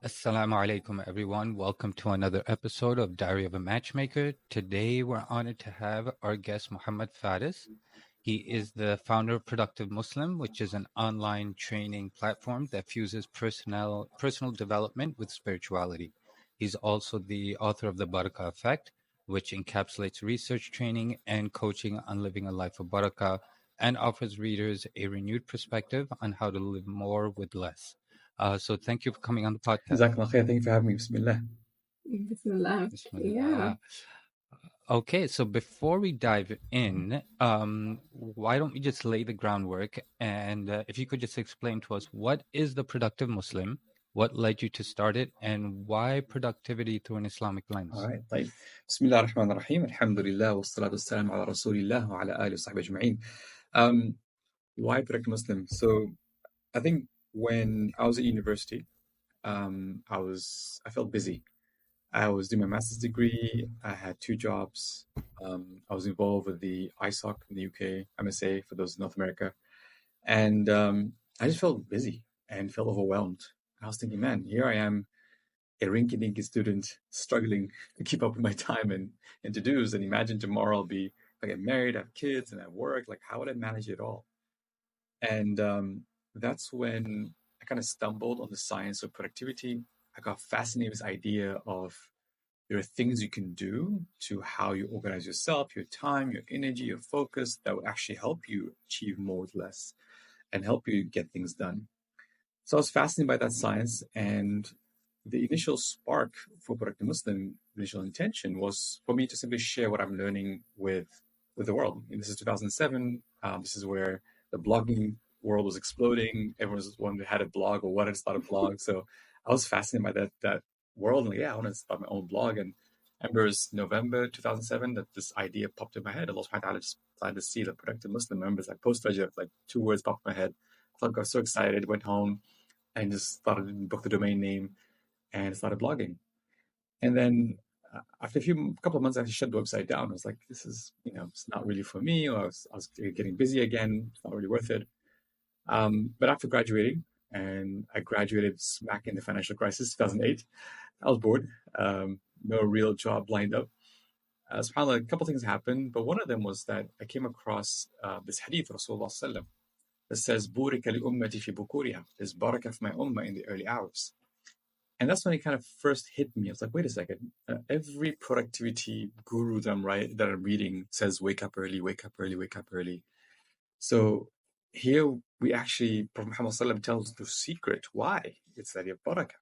Assalamu alaikum, everyone. Welcome to another episode of Diary of a Matchmaker. Today, we're honored to have our guest, Muhammed Faris. He is the founder of Productive Muslim, which is an online training platform that fuses personal development with spirituality. He's also the author of The Barakah Effect, which encapsulates research, training, and coaching on living a life of barakah and offers readers a renewed perspective on how to live more with less. So thank you for coming on the podcast. Jazakallah khair. Thank you for having me. Bismillah. Bismillah. Bismillah. Okay, so before we dive in, why don't we just lay the groundwork? And if you could just explain to us, what is the Productive Muslim? What led you to start it? And why productivity through an Islamic lens? All right. طيب. Bismillah ar-Rahman ar-Rahim. Alhamdulillah. Wassalatu wassalamu ala Rasulillah wa ala alihi wa sahbihi ajma'in. Why Productive Muslim? So I think when I was at university, I felt busy. I was doing my master's degree. I had 2 jobs. I was involved with the ISOC in the UK, MSA for those in North America. And I just felt busy and felt overwhelmed. I was thinking, man, here I am, a rinky-dinky student struggling to keep up with my time and to-dos. And imagine tomorrow if I get married, I have kids, and I work. Like, how would I manage it all? And that's when I kind of stumbled on the science of productivity. I got fascinated with this idea of there are things you can do to how you organize yourself, your time, your energy, your focus that will actually help you achieve more with less and help you get things done. So I was fascinated by that science, and the initial spark for Productive Muslim, initial intention was for me to simply share what I'm learning with the world. And this is 2007. This is where the blogging world was exploding. Everyone was one that had a blog or wanted to start a blog. So I was fascinated by that world. And I want to start my own blog. And I remember it was November 2007 that this idea popped in my head. Allah subhanahu wa ta'ala just decided to see the Productive Muslim members. I posted like 2 words popped in my head. I got so excited, went home and just started to book the domain name and started blogging. And then after a couple of months, I shut the website down. I was like, this is, it's not really for me. Or I was getting busy again. It's not really worth it. But after graduating, and I graduated smack in the financial crisis, 2008, I was bored. No real job lined up. SubhanAllah, a couple of things happened, but one of them was that I came across this hadith of Rasulullah sallam that says, "Burika li ummati fi bukuriha." There's barakah for my ummah in the early hours. And that's when it kind of first hit me. I was like, wait a second. Every productivity guru that I'm reading says, wake up early, wake up early, wake up early. So here we actually, Prophet Muhammad sallam tells the secret why it's that of barakah.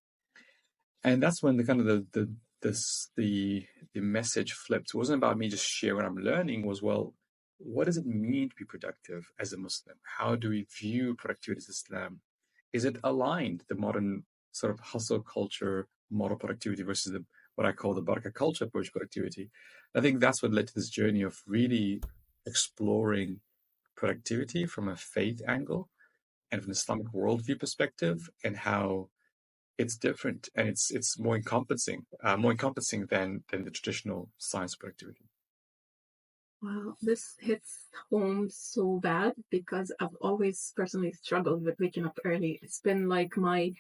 And that's when the message flipped. It wasn't about me just sharing what I'm learning. It was, well, what does it mean to be productive as a Muslim? How do we view productivity as Islam? Is it aligned, the modern sort of hustle culture model productivity versus what I call the barakah culture approach productivity? I think that's what led to this journey of really exploring productivity from a faith angle and from an Islamic worldview perspective, and how it's different and it's more encompassing than the traditional science of productivity. Wow, this hits home so bad because I've always personally struggled with waking up early. It's been like my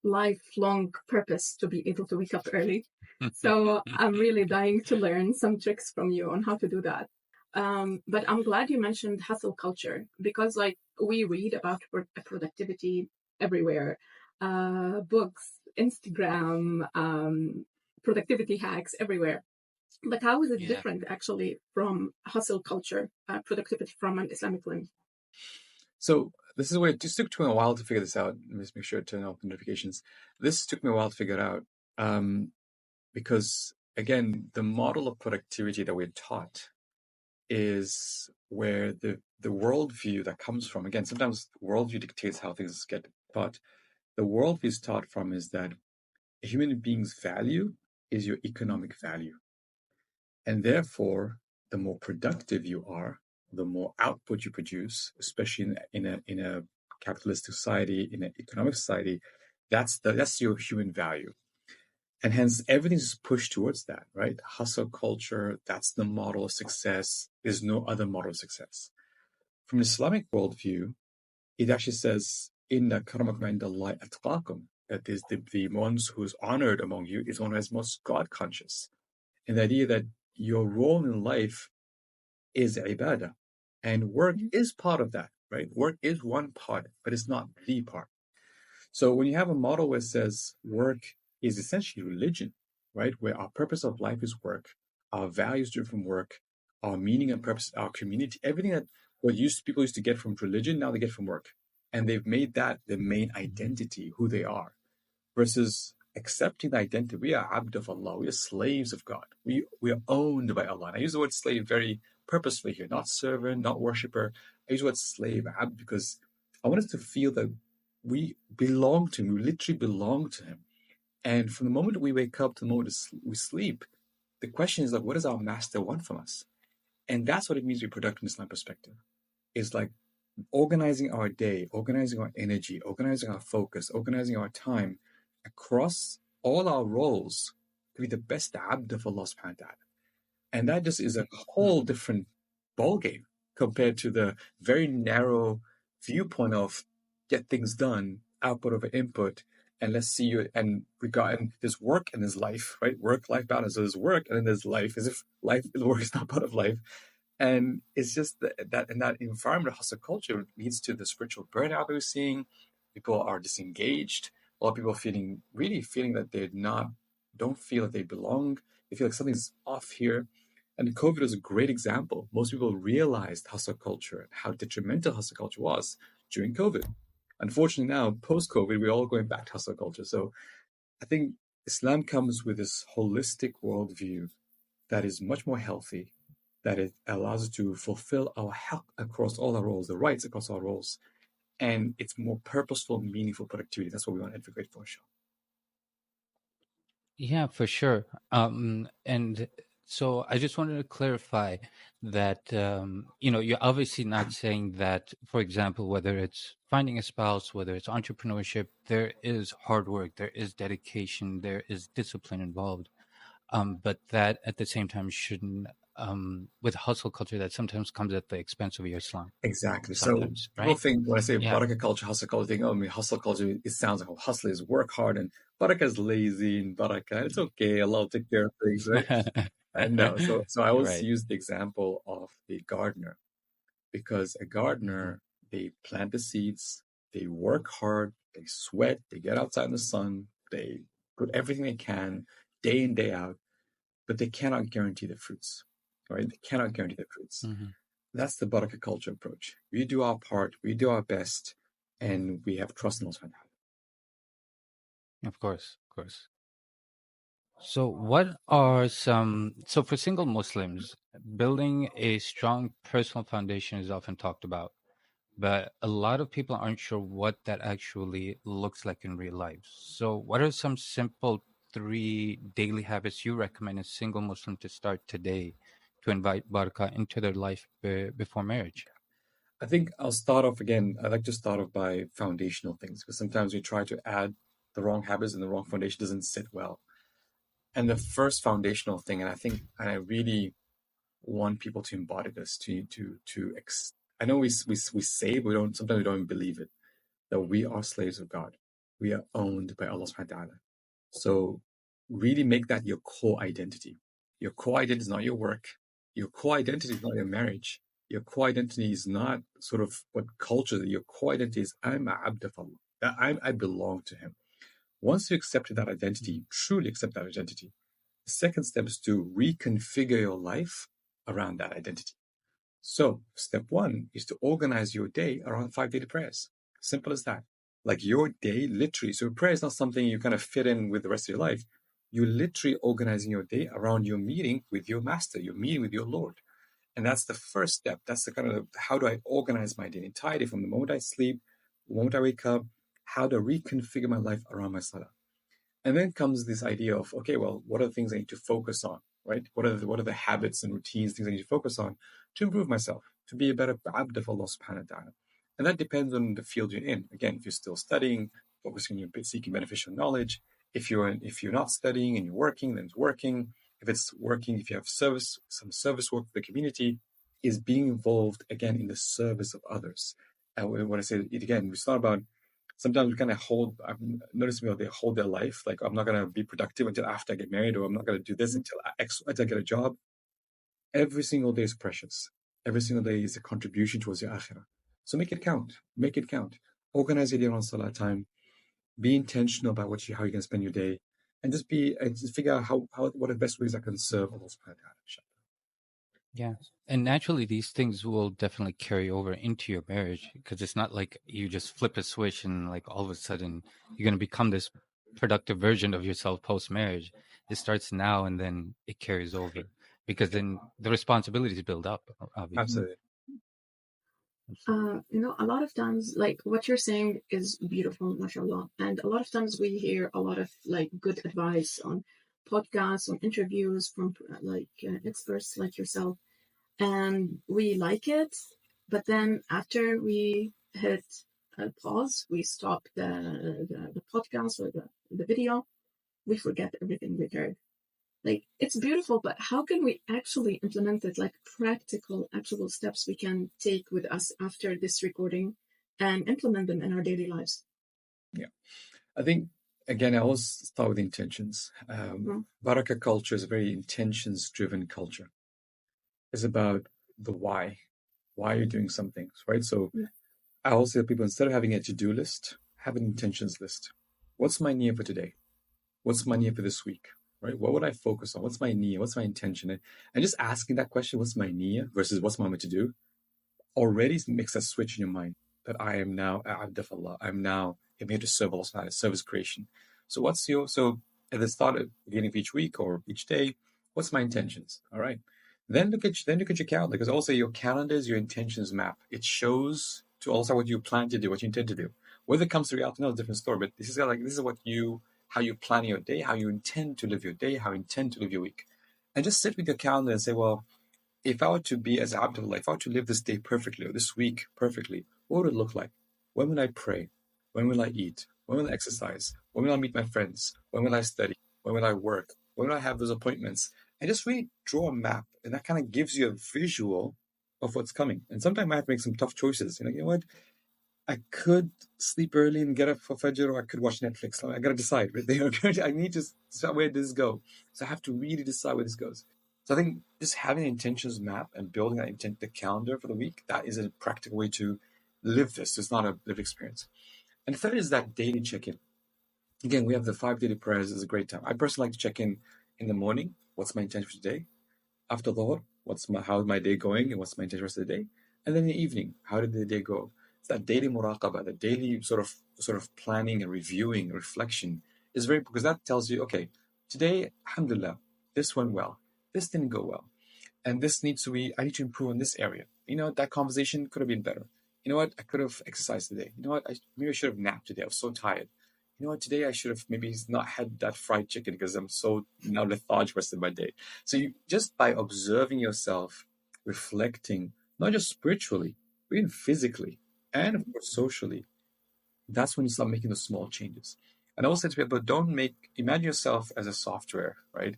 lifelong purpose to be able to wake up early. So I'm really dying to learn some tricks from you on how to do that. But I'm glad you mentioned hustle culture, because like we read about productivity everywhere, books, Instagram, productivity hacks everywhere. But how is it different actually from hustle culture, productivity from an Islamic lens? So this is where it just took me a while to figure this out. Let me just make sure to turn off the notifications. This took me a while to figure it out because, again, the model of productivity that we're taught is where the worldview that comes from. Again, sometimes worldview dictates how things get taught. The worldview is taught from is that a human being's value is your economic value. And therefore, the more productive you are, the more output you produce, especially in a capitalist society, in an economic society, that's your human value. And hence, everything's pushed towards that, right? Hustle culture, that's the model of success. There's no other model of success. From an Islamic worldview, it actually says, "Inna karamakum indallahi atqakum." that is the ones who is honored among you is one who is most God conscious. And the idea that your role in life is ibadah. And work is part of that, right? Work is one part, but it's not the part. So when you have a model where it says work is essentially religion, right? Where our purpose of life is work, our values driven from work, our meaning and purpose, our community, everything that people used to get from religion, now they get from work. And they've made that the main identity, who they are, versus accepting the identity. We are abd of Allah. We are slaves of God. We are owned by Allah. And I use the word slave very purposefully here, not servant, not worshipper. I use the word slave, abd, because I want us to feel that we belong to Him. We literally belong to Him. And from the moment we wake up to the moment we sleep, the question is like, what does our master want from us? And that's what it means to be productive in Islam perspective. It's like organizing our day, organizing our energy, organizing our focus, organizing our time across all our roles to be the best abd of Allah subhanahu wa ta'ala. And that just is a whole different ballgame compared to the very narrow viewpoint of get things done, output over input, and let's see you. And there's work and there's life, right? Work-life balance. So there's work and then there's life, as if work is not part of life. And it's just that environment of hustle culture leads to the spiritual burnout that we're seeing. People are disengaged. A lot of people feeling that don't feel that they belong. They feel like something's off here. And COVID is a great example. Most people realized hustle culture and how detrimental hustle culture was during COVID. Unfortunately, now, post-COVID, we're all going back to hustle culture. So I think Islam comes with this holistic worldview that is much more healthy, that it allows us to fulfill our health across all our roles, the rights across our roles. And it's more purposeful, meaningful productivity. That's what we want to advocate for, inshallah. Yeah, for sure. And so I just wanted to clarify that, you're obviously not saying that, for example, whether it's finding a spouse, whether it's entrepreneurship, there is hard work, there is dedication, there is discipline involved. But that at the same time shouldn't, with hustle culture, that sometimes comes at the expense of your Islam. Exactly. Sometimes, So people right? think when I say Yeah. Barakah culture, hustle culture, they think, hustle culture, it sounds like hustle is work hard and Barakah is lazy and Barakah, it's okay, Allah will take care of things, right? And no, so I always Right. use the example of the gardener, because a gardener, they plant the seeds, they work hard, they sweat, they get outside in the sun, they put everything they can day in, day out, but they cannot guarantee the fruits, right? They cannot guarantee the fruits. That's the Barakah culture approach. We do our part, we do our best, and we have trust in Allah. Of course, of course. So so for single Muslims, building a strong personal foundation is often talked about, but a lot of people aren't sure what that actually looks like in real life. So what are some simple 3 daily habits you recommend a single Muslim to start today to invite barakah into their life before marriage? I think I'll start off again. I like to start off by foundational things, because sometimes we try to add the wrong habits and the wrong foundation doesn't sit well. And the first foundational thing, and I really want people to embody this, I know we say, but sometimes we don't even believe it, that we are slaves of God. We are owned by Allah subhanahu wa ta'ala. So really make that your core identity. Your core identity is not your work. Your core identity is not your marriage. Your core identity is not sort of what culture. Your core identity is I'm a abd of Allah. I belong to Him. Once you accept that identity, truly accept that identity, the second step is to reconfigure your life around that identity. So step 1 is to organize your day around 5 daily prayers. Simple as that. Like your day, literally. So prayer is not something you kind of fit in with the rest of your life. You're literally organizing your day around your meeting with your master, your meeting with your Lord. And that's the first step. That's the kind of, how do I organize my day entirely from the moment I sleep, the moment I wake up, how to reconfigure my life around my salah. And then comes this idea of, okay, well, what are the things I need to focus on, right? What are the habits and routines, things I need to focus on to improve myself, to be a better abd of Allah subhanahu wa ta'ala. And that depends on the field you're in. Again, if you're still studying, focusing on seeking beneficial knowledge. If you're not studying and you're working, then it's working. If it's working, if you have some service work for the community, is being involved again in the service of others. And when I say it again, it's not about Sometimes we kind of I've noticed people, they hold their life. Like, I'm not going to be productive until after I get married, or I'm not going to do this until I get a job. Every single day is precious. Every single day is a contribution towards your akhirah. So make it count. Make it count. Organize your day around salah time. Be intentional about how you're going to spend your day, and just figure out what are the best ways I can serve Allah subhanahu wa ta'ala. Yeah. And naturally, these things will definitely carry over into your marriage, because it's not like you just flip a switch and like all of a sudden you're going to become this productive version of yourself post marriage. It starts now and then it carries over, because then the responsibilities build up, obviously. Absolutely. A lot of times, like what you're saying is beautiful, mashallah. And a lot of times we hear a lot of like good advice on podcasts, on interviews from experts like yourself, and we like it. But then after we hit pause, we stop the podcast or the video, we forget everything we heard. Like, it's beautiful, but how can we actually implement it, like practical, actual steps we can take with us after this recording and implement them in our daily lives? Yeah. I think, again, I always start with intentions. Barakah culture is a very intentions-driven culture. It's about the why. Why are you doing some things, right? So I always tell people, instead of having a to-do list, have an intentions list. What's my niyyah for today? What's my niyyah for this week? Right? What would I focus on? What's my niyyah? What's my intention? And just asking that question, what's my niyyah versus what's my to do, already makes a switch in your mind that I am now abd of Allah. I'm here to serve Allah, serve His creation. So at the start, at the beginning of each week or each day, what's my intentions? All right. Then look at your calendar, because also your calendar is your intentions map. It shows to also what you plan to do, what you intend to do. Whether it comes to reality, no, it's a different story. But this is how you plan your day, how you intend to live your day, how you intend to live your week. And just sit with your calendar and say, well, if I were to be as Abdullah, if I were to live this day perfectly or this week perfectly, what would it look like? When will I pray? When will I eat? When will I exercise? When will I meet my friends? When will I study? When will I work? When will I have those appointments? And just really draw a map, and that kind of gives you a visual of what's coming. And sometimes I have to make some tough choices. You know what? I could sleep early and get up for Fajr, or I could watch Netflix. I got to decide. Right? I need to decide where this goes. So I have to really decide where this goes. So I think just having an intentions map and building the calendar for the week, that is a practical way to live this. It's not a lived experience. And the third is that daily check-in. Again, we have the 5 daily prayers. It's a great time. I personally like to check in the morning. What's my intention for today? After Dhuhr, how's my day going, and what's my intention for the day? And then in the evening, how did the day go? It's that daily muraqabah, the daily sort of planning and reviewing and reflection is very, because that tells you, okay, today, alhamdulillah, this went well. This didn't go well. And I need to improve in this area. That conversation could have been better. You know what? I could have exercised today. You know what? Maybe I should have napped today. I was so tired. You know what? Today I should have maybe not had that fried chicken because I'm so now lethargic rest of my day. So you just by observing yourself, reflecting, not just spiritually, but even physically, and of course socially, that's when you start making those small changes. And I always say to people, imagine yourself as a software, right?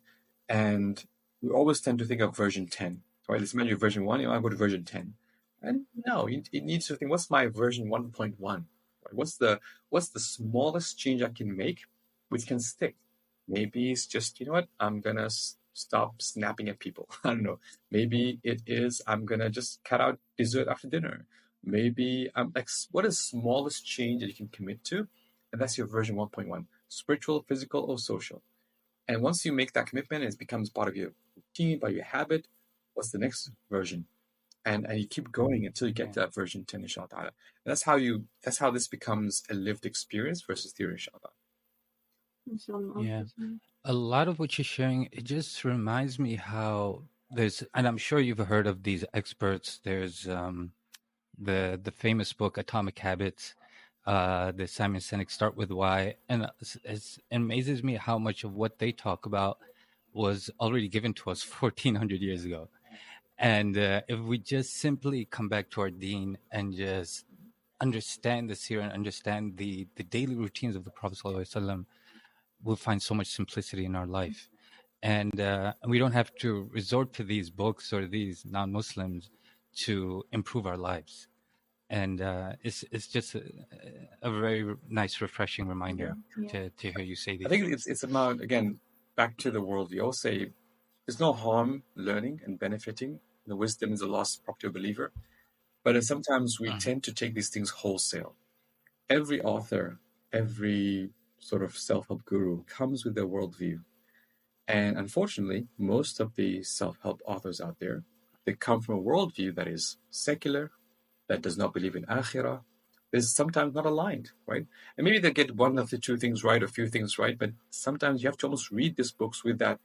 And we always tend to think of version 10, right? Let's imagine version 1, I go to version 10. And no, it needs to think, what's my version 1.1? Right? What's the smallest change I can make which can stick? Maybe it's just, I'm going to stop snapping at people. I don't know. Maybe it is, I'm going to just cut out dessert after dinner. Maybe what is the smallest change that you can commit to? And that's your version 1.1, spiritual, physical, or social. And once you make that commitment, it becomes part of your routine, part of your habit. What's the next version? And you keep going until you get to that version 10, inshallah ta'ala. And that's how this becomes a lived experience versus theory, inshallah. Yeah. A lot of what you're sharing, it just reminds me how and I'm sure you've heard of these experts. There's the famous book Atomic Habits, the Simon Sinek Start With Why, and it amazes me how much of what they talk about was already given to us 1400 years ago. And if we just simply come back to our deen and just understand the seerah and understand the daily routines of the Prophet ﷺ, we'll find so much simplicity in our life. And we don't have to resort to these books or these non-Muslims to improve our lives. And it's just a very nice, refreshing reminder Yeah. to hear you say I these think things. it's about, again, back to the worldview. I'll say there's no harm learning and benefiting. The wisdom is a lost property of a believer. But sometimes we Mhm. tend to take these things wholesale. Every author, every sort of self-help guru comes with their worldview. And unfortunately, most of the self-help authors out there, they come from a worldview that is secular, that does not believe in akhirah, is sometimes not aligned, right? And maybe they get one of the two things right, or a few things right, but sometimes you have to almost read these books with that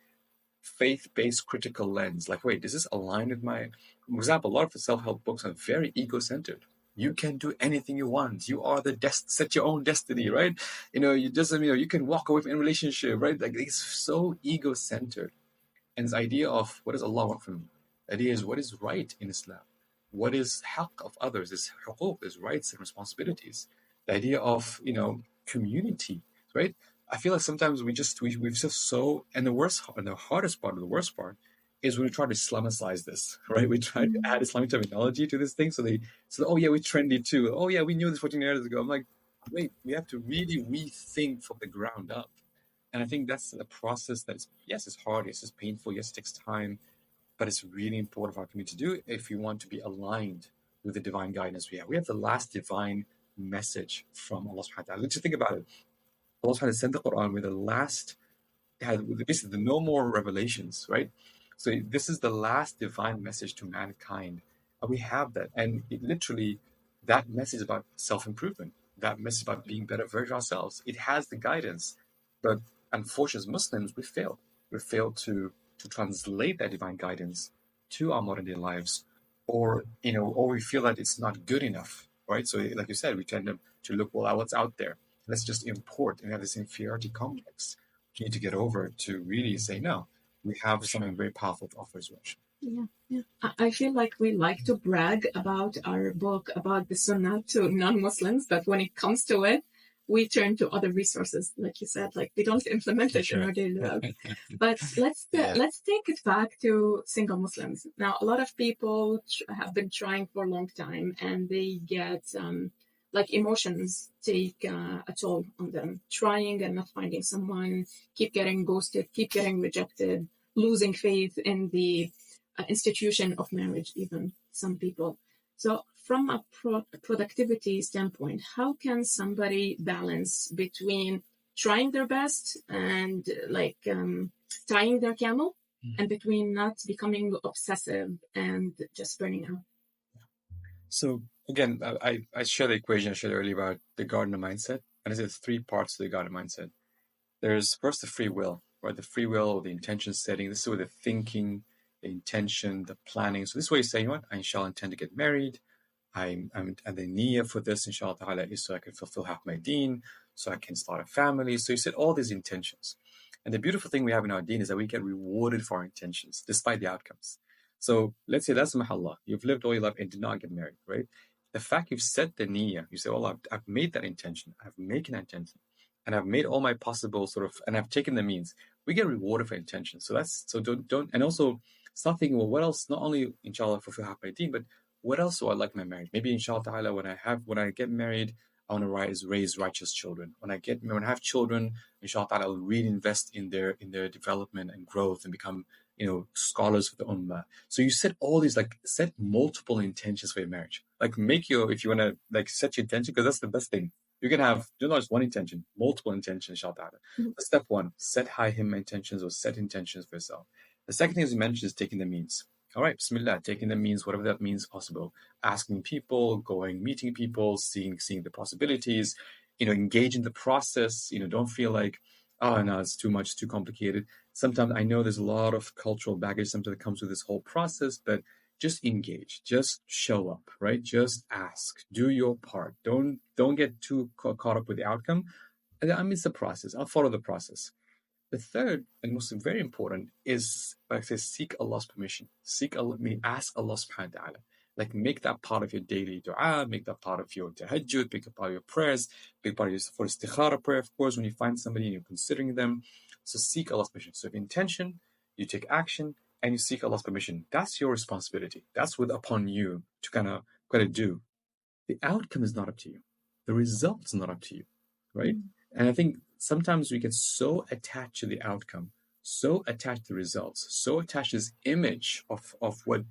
faith-based critical lens. Like, wait, does this align with my... For example, a lot of the self-help books are very ego-centered. You can do anything you want. You are the set your own destiny, right? You doesn't, you can walk away from a relationship, right? Like, it's so ego-centered. And this idea of what does Allah want from me? The idea is what is right in Islam? What is haqq of others? There's huquq, there's rights and responsibilities. The idea of, community, right? I feel like sometimes we've just so, and the hardest part, or the worst part, is when we try to Islamicize this, right? We try to add Islamic terminology to this thing, oh yeah, we're trendy too. Oh yeah, we knew this 14 years ago. I'm like, wait, we have to really rethink from the ground up. And I think that's a process that's, yes, it's hard, yes, it's painful, yes, it takes time, but it's really important for our community to do if we want to be aligned with the divine guidance we have. We have the last divine message from Allah subhanahu wa ta'ala. Let's just think about it. Allah subhanahu wa ta'ala sent the Quran with the last, basically the no more revelations, right? So this is the last divine message to mankind. And we have that. And it literally, that message about self-improvement, that message about being better version of ourselves, it has the guidance. But unfortunately, as Muslims, we failed. We failed to translate that divine guidance to our modern day lives, or we feel that it's not good enough, right? So, like you said, we tend to look, well, what's out there. Let's just import, and have this inferiority complex we need to get over to really say, no, we have something very powerful to offer as well. Yeah. I feel like we like to brag about our book, about the Sunnah to non-Muslims, but when it comes to it, we turn to other resources, like you said, like we don't implement it in our daily life. But let's take it back to single Muslims. Now, a lot of people have been trying for a long time, and they get like emotions take a toll on them, trying and not finding someone, keep getting ghosted, keep getting rejected, losing faith in the institution of marriage, even some people. So from a productivity standpoint, how can somebody balance between trying their best and like tying their camel, and between not becoming obsessive and just burning out? So again, I share the equation I shared earlier about the gardener mindset, and there's 3 parts to the gardener mindset. There's first the free will, right? The free will, the intention setting. This is where the thinking, the intention, the planning. So this way you say, you know what, I shall intend to get married. I'm and the niyyah for this, inshallah ta'ala, is so I can fulfill half my deen, so I can start a family. So you set all these intentions. And the beautiful thing we have in our deen is that we get rewarded for our intentions, despite the outcomes. So let's say that's mahallah. You've lived all your life and did not get married, right? The fact you've set the niyyah, you say, well, I've made that intention, I've made an intention, and I've made all my possible and I've taken the means. We get rewarded for intention. So don't, and also start thinking, well, what else? Not only inshallah fulfill half my deen, but what else do I like my marriage? Maybe inshallah ta'ala, when I get married, I want to raise righteous children. When I have children, inshallah ta'ala, I'll really invest in their development and growth and become, scholars for the ummah. So you set all these, set multiple intentions for your marriage. Like if you want to set your intention, because that's the best thing. You can have not just one intention, multiple intentions, inshallah ta'ala. But step 1, set high himma intentions, or set intentions for yourself. The second thing as you mentioned is taking the means. All right, bismillah, taking the means, whatever that means possible. Asking people, meeting people, seeing the possibilities, engage in the process. Don't feel like, oh no, it's too much, it's too complicated. Sometimes I know there's a lot of cultural baggage sometimes that comes with this whole process, but just engage, just show up, right? Just ask, do your part. Don't get too caught up with the outcome. It's the process. I'll follow the process. The third and most very important is, like I say, seek Allah's permission. Ask Allah subhanahu wa ta'ala. Make that part of your daily dua, make that part of your tahajjud, make it part of your prayers, make part of your for istikhara prayer, of course, when you find somebody and you're considering them. So seek Allah's permission. So if intention, you take action, and you seek Allah's permission. That's your responsibility. That's upon you to kind of do. the outcome is not up to you. The result's not up to you, right? And I think sometimes we get so attached to the outcome, so attached to the results, so attached to this image of what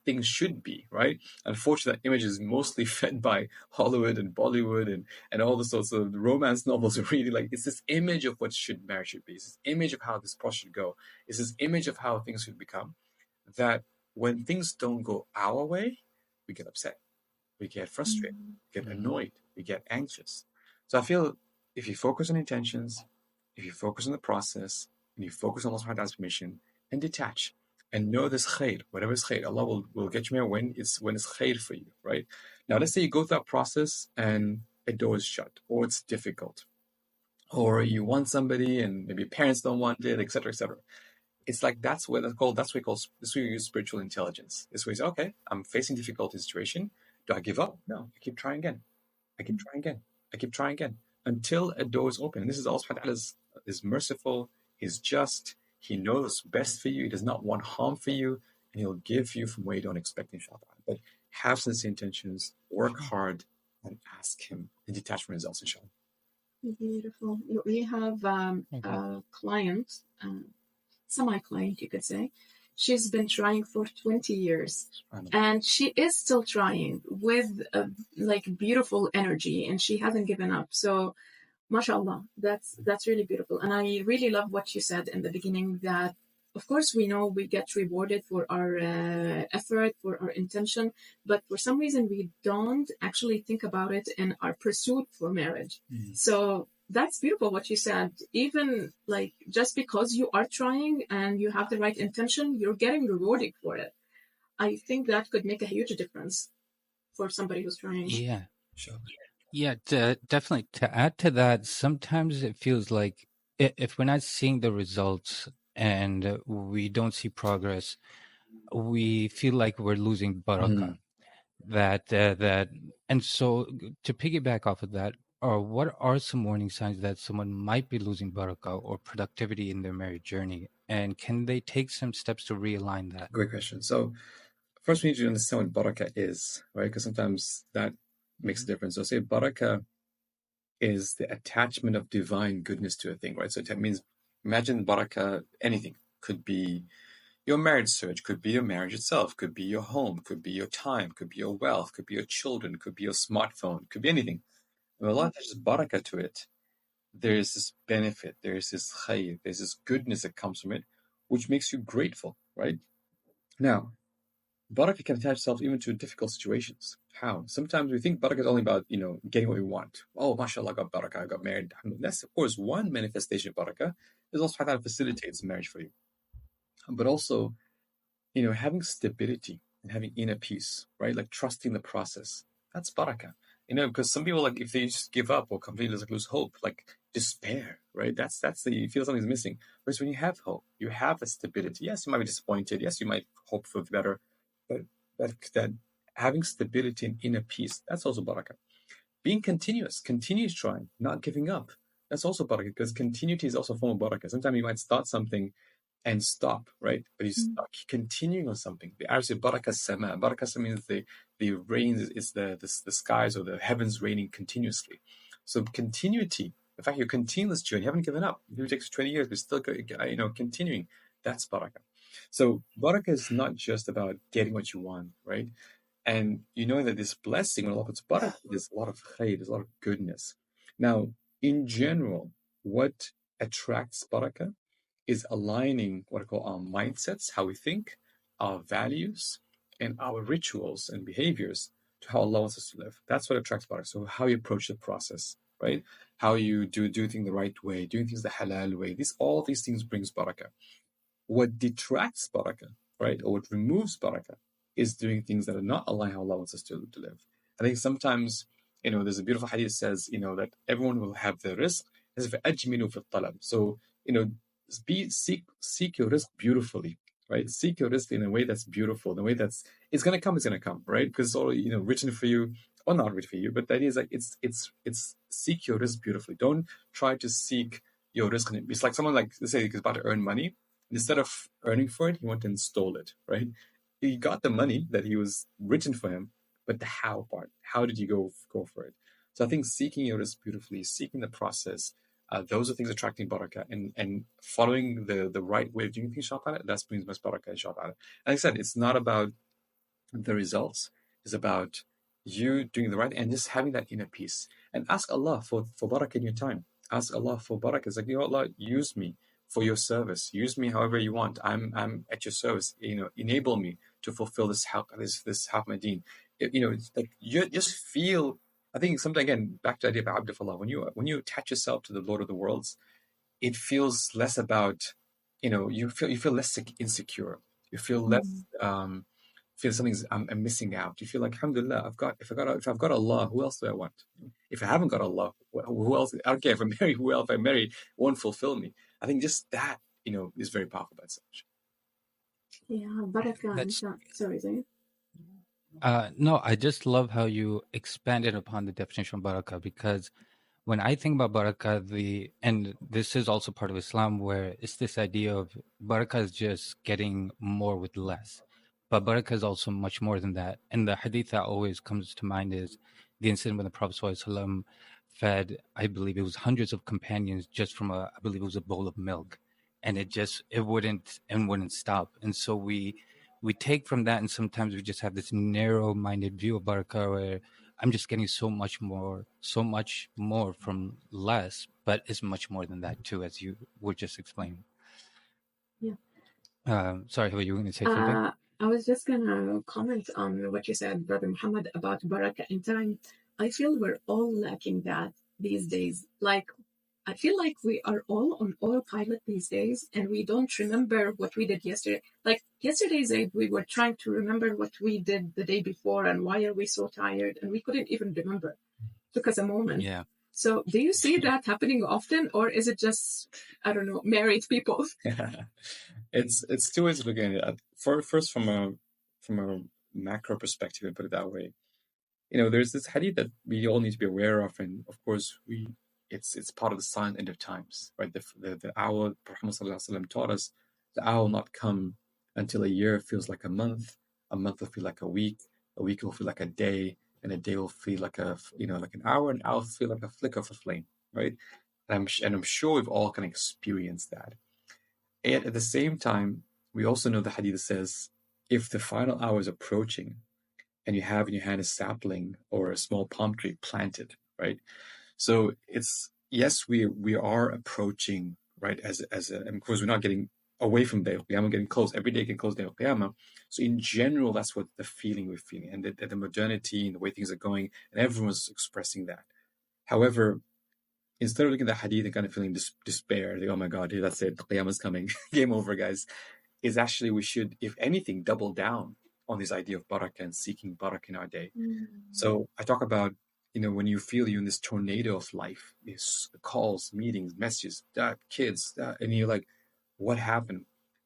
things should be, right? Unfortunately, that image is mostly fed by Hollywood and Bollywood and all the sorts of romance novels are really like, it's this image of what marriage should be. It's this image of how this process should go. It's this image of how things should become, that when things don't go our way, we get upset. We get frustrated, we get annoyed, we get anxious. So I feel if you focus on intentions, if you focus on the process, and you focus on Allah subhanahu wa ta'ala's permission, and detach, and know this khair, whatever is khair, Allah will get you there when it's khair for you, right? Now, let's say you go through that process and a door is shut, or it's difficult, or you want somebody and maybe parents don't want it, etc., etc. It's like that's what we use spiritual intelligence. This way, you say, okay, I'm facing difficult situation. Do I give up? No, I keep trying again. I keep trying again. I keep trying again until a door is open. And this is Allah subhanahu wa ta'ala is merciful, He's just, He knows best for you, He does not want harm for you, and He'll give you from where you don't expect, inshallah. But have sincere intentions, work hard, and ask Him, and detach from results, inshallah. Beautiful. We have a client, semi-client, you could say. She's been trying for 20 years and she is still trying with like beautiful energy, and she hasn't given up. So mashallah, that's really beautiful. And I really love what you said in the beginning, that of course we know we get rewarded for our effort, for our intention, but for some reason we don't actually think about it in our pursuit for marriage. So that's beautiful what you said. Even like just because you are trying and you have the right intention, you're getting rewarded for it. I think that could make a huge difference for somebody who's trying. Yeah. Sure. Yeah, definitely. To add to that, sometimes it feels like if we're not seeing the results and we don't see progress, we feel like we're losing barakah. And so to piggyback off of that, what are some warning signs that someone might be losing barakah or productivity in their marriage journey? And can they take some steps to realign that? Great question. So first we need to understand what barakah is, right? Because sometimes that makes a difference. So say barakah is the attachment of divine goodness to a thing, right? So that means, imagine barakah, anything. Could be your marriage search, could be your marriage itself, could be your home, could be your time, could be your wealth, could be your children, could be your smartphone, could be anything. When Allah attaches barakah to it, there is this benefit, there is this khayr, there's this goodness that comes from it, which makes you grateful, right? Now, barakah can attach itself even to difficult situations. How? Sometimes we think barakah is only about, getting what we want. Oh, mashallah, I got barakah, I got married. That's, of course, one manifestation of barakah. Is also how that facilitates marriage for you. But also, having stability and having inner peace, right? Like trusting the process. That's barakah. Because some people, like, if they just give up or completely lose hope, like despair, right? You feel something's missing. Whereas when you have hope, you have a stability. Yes, you might be disappointed. Yes, you might hope for better. But that having stability and inner peace, that's also barakah. Being continuous trying, not giving up. That's also barakah, because continuity is also a form of barakah. Sometimes you might start something and stop, right? But you start continuing on something. The Arabs say barakah sama. Barakah sama means the rain is the skies or the heavens raining continuously. So continuity, the fact you're continuing this journey, you haven't given up. It takes 20 years, but still continuing. That's barakah. So barakah is not just about getting what you want, right? And you know that this blessing, when Allah puts barakah, there's a lot of khayr, there's a lot of goodness. Now, in general, what attracts barakah is aligning what I call our mindsets, how we think, our values, and our rituals and behaviors to how Allah wants us to live. That's what attracts barakah. So how you approach the process, right? How you do things the right way, doing things the halal way. All these things brings barakah. What detracts barakah, right, or what removes barakah, is doing things that are not aligned how Allah wants us to live. I think sometimes, there's a beautiful hadith that says, that everyone will have their rizq as if ajminu fi talab. So, seek your rizq beautifully, right? Seek your rizq in a way that's beautiful, in a way that's, it's gonna come, right? Because it's all, written for you, or not written for you, but the idea is like, it's seek your rizq beautifully. Don't try to seek your rizq. It's like someone, like, let's say he's about to earn money. Instead of earning for it, he went and stole it, right? He got the money that he was written for him, but the how part. How did you go for it? So I think seeking your risk beautifully, seeking the process, those are things attracting barakah, and following the right way of doing things, inshallah, that's brings most barakah, inshallah. And like I said, it's not about the results, it's about you doing the right and just having that inner peace. And ask Allah for barakah in your time. Ask Allah for barakah. It's like, Allah, use me for your service. Use me however you want. I'm at your service. Enable me to fulfill this half my deen. It's like you just feel. I think something, again, back to the idea of abdullah. When you attach yourself to the Lord of the worlds, it feels less about, you feel less insecure. You feel less feel something's I'm missing out. You feel like, alhamdulillah, if I've got Allah, who else do I want? If I haven't got Allah, who else? I don't care if I marry who else I marry won't fulfill me. I think just that, is very powerful by such. Yeah, Barakah. Sorry, Zayn. No, I just love how you expanded upon the definition of barakah, because when I think about barakah, and this is also part of Islam, where it's this idea of barakah is just getting more with less. But barakah is also much more than that. And the hadith that always comes to mind is the incident when the Prophet ﷺ fed, I believe it was hundreds of companions just from I believe it was a bowl of milk. And it wouldn't stop. And so we take from that, and sometimes we just have this narrow-minded view of barakah where I'm just getting so much more from less, but it's much more than that too, as you were just explaining. Yeah. Sorry, were you going to say something? I was just going to comment on what you said, Brother Muhammad, about barakah in time. I feel we're all lacking that these days. Like, I feel like we are all on autopilot these days, and we don't remember what we did yesterday. Like yesterday, Zaid, we were trying to remember what we did the day before, and why are we so tired, and we couldn't even remember. It took us a moment. Yeah. So do you see that happening often, or is it just, I don't know, married people? It's two ways of looking at it. First, from a macro perspective, and put it that way. There's this hadith that we all need to be aware of, and of course it's part of the sign end of times, right? The hour Muhammad ﷺ taught us, the hour will not come until a year feels like a month will feel like a week will feel like a day, and a day will feel like like an hour will feel like a flick of a flame, right? And I'm sure we've all kind of experienced that. And at the same time, we also know the hadith says, if the final hour is approaching and you have in your hand a sapling or a small palm tree planted, right? So it's, yes, we are approaching, right, and of course we're not getting away from Day al-Qiyamah, getting close. Every day getting close to Day al-Qiyamah. So in general, that's what the feeling we're feeling, and the modernity and the way things are going, and everyone's expressing that. However, instead of looking at the hadith and kind of feeling despair, like, oh my God, that's it, Qiyamah's coming, game over, guys, is actually we should, if anything, double down on this idea of barakah and seeking barakah in our day. So I talk about, when you feel you're in this tornado of life, these calls, meetings, messages, kids, and you're like, what happened?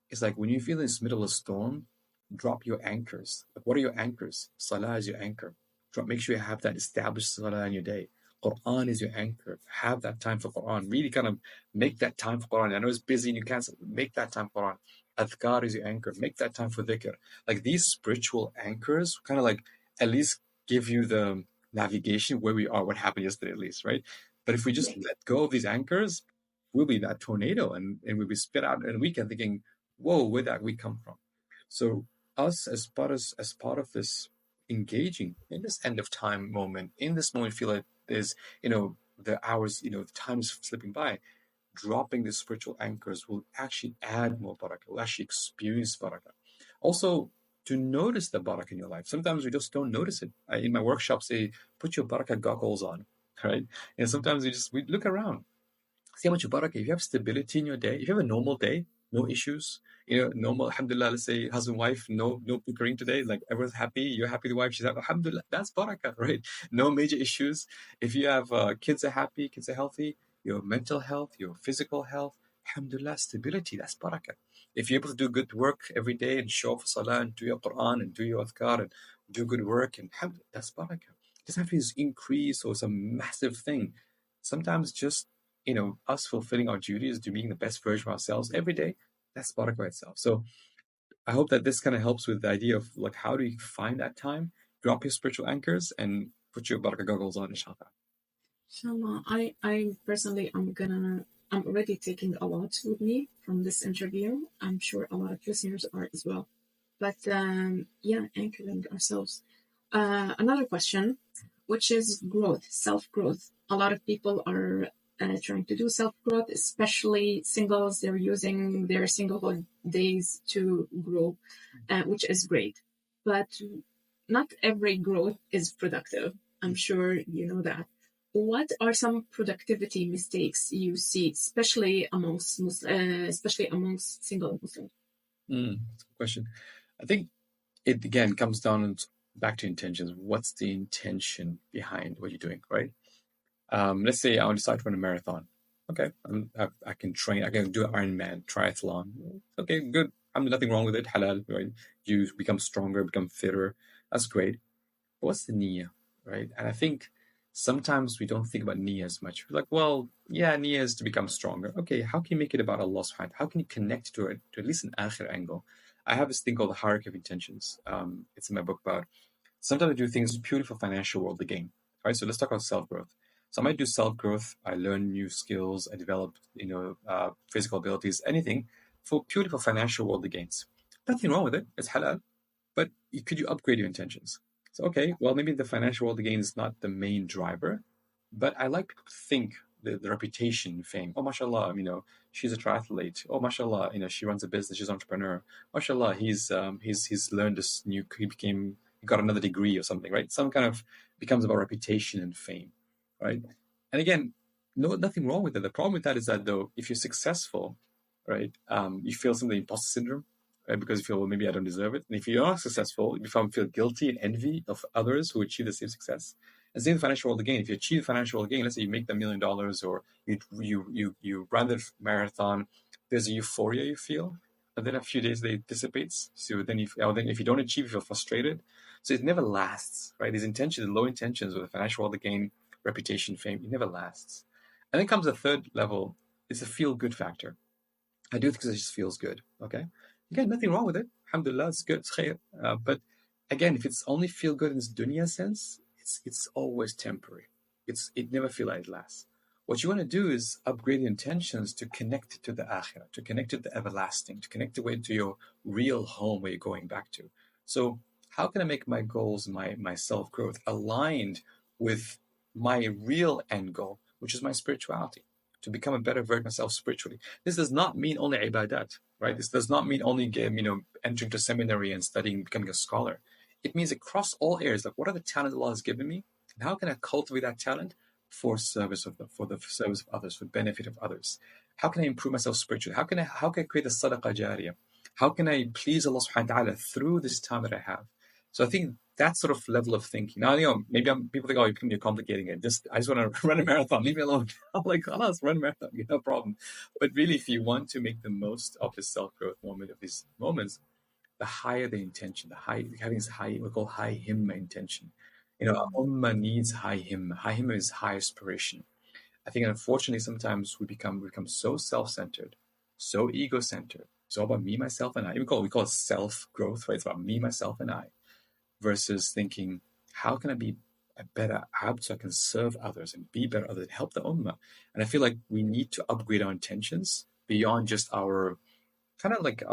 It's like when you feel in this middle of a storm, drop your anchors. Like, what are your anchors? Salah is your anchor. Make sure you have that established salah in your day. Quran is your anchor. Have that time for Quran. Really kind of make that time for Quran. I know it's busy and you can't make that time for Quran. Adhkar is your anchor. Make that time for dhikr. Like these spiritual anchors kind of like at least give you the navigation where we are, what happened yesterday at least, right? But if we just let go of these anchors, we'll be that tornado and we'll be spit out in a weekend thinking, whoa, where'd that we come from? So us as part of this engaging in this end of time moment, in this moment, feel like there's, the hours, the time is slipping by. Dropping the spiritual anchors will actually add more barakah. We'll actually experience barakah. Also, to notice the barakah in your life. Sometimes we just don't notice it. In my workshops, they put your barakah goggles on, right? And sometimes we look around, see how much barakah. If you have stability in your day, if you have a normal day, no issues, normal, alhamdulillah, let's say husband, wife, no bickering today, like everyone's happy, you're happy, the wife, she's happy, alhamdulillah, that's barakah, right? No major issues. If you have kids are happy, kids are healthy, your mental health, your physical health, alhamdulillah, stability, that's barakah. If you're able to do good work every day and show up for salah and do your Quran and do your adhkar and do good work, and that's barakah. It doesn't have to be this increase or some massive thing. Sometimes just, us fulfilling our duties, to being the best version of ourselves every day, that's barakah itself. So I hope that this kind of helps with the idea of like, how do you find that time? drop your spiritual anchors and put your Barakah goggles on, inshallah. Inshallah, I personally, I'm already taking a lot with me from this interview. I'm sure a lot of listeners are as well. But yeah, anchoring ourselves. Another question, which is growth, self-growth. A lot of people are trying to do self-growth, especially singles. They're using their singlehood days to grow, which is great. But not every growth is productive. I'm sure you know that. What are some productivity mistakes you see, especially amongst single Muslims? That's a good question. I think it again comes down back to intentions. What's the intention behind what you're doing, right? Let's say I decide to run a marathon. Okay, I can train. I can do an Ironman triathlon. Okay, good. Nothing wrong with it. Halal, right? You become stronger, become fitter. That's great. But what's the niyyah, right? And I think sometimes we don't think about niyyah as much. We're like, well, yeah, niyyah is to become stronger. Okay, how can you make it about Allah subhanahu? How can you connect to it, to at least an akhir angle? I have this thing called the hierarchy of intentions. It's in my book about sometimes I do things purely for financial worldly gain. All right, so let's talk about self-growth. So I might do self-growth. I learn new skills. I develop, physical abilities, anything purely for financial worldly gains. Nothing wrong with it. It's halal. But could you upgrade your intentions? So, okay, well, maybe the financial world gain is not the main driver, but I like people to think the reputation, fame. Oh, mashallah, she's a triathlete. Oh, mashallah, she runs a business. She's an entrepreneur. Mashallah, he's learned this new. He got another degree or something, right? Some kind of becomes about reputation and fame, right? And again, nothing wrong with it. The problem with that is that though, if you're successful, right, you feel some of the imposter syndrome. Right? Because you feel, well, maybe I don't deserve it. And if you're not successful, you feel guilty and envy of others who achieve the same success. And same with financial world gain. If you achieve financial world gain, let's say you make $1 million or you run the marathon, there's a euphoria you feel, and then a few days it dissipates. So then if you don't achieve, you feel frustrated. So it never lasts, right? These intentions, low intentions with the financial world gain, reputation, fame, it never lasts. And then comes a third level, it's a feel-good factor. I do think it just feels good, okay? Again, nothing wrong with it. Alhamdulillah, it's good, it's khair. But again, if it's only feel good in this dunya sense, it's always temporary. It never feel like it lasts. What you want to do is upgrade your intentions to connect to the akhirah, to connect to the everlasting, to connect to your real home where you're going back to. So how can I make my goals, my self-growth aligned with my real end goal, which is my spirituality? To become a better version of myself spiritually. This does not mean only ibadat, right? This does not mean only entering to seminary and studying, becoming a scholar. It means across all areas, like what are the talents Allah has given me, and how can I cultivate that talent for the service of others, for benefit of others? How can I improve myself spiritually? How can I create a sadaqah jariyah? How can I please Allah subhanahu wa ta'ala through this time that I have? So I think that sort of level of thinking. Now, maybe people think, oh, you're complicating it. I just want to run a marathon. Leave me alone. I'm like, let's run a marathon. No problem. But really, if you want to make the most of this self-growth moment, of these moments, the higher the intention, having this high, we call high himma intention. Our ummah needs high himma. High himma is high aspiration. I think, unfortunately, sometimes we become so self-centered, so ego-centered. It's all about me, myself, and I. We call it self-growth, right? It's about me, myself, and I. Versus thinking, how can I be a better abd so I can serve others and be better others and help the ummah? And I feel like we need to upgrade our intentions beyond just our kind of like,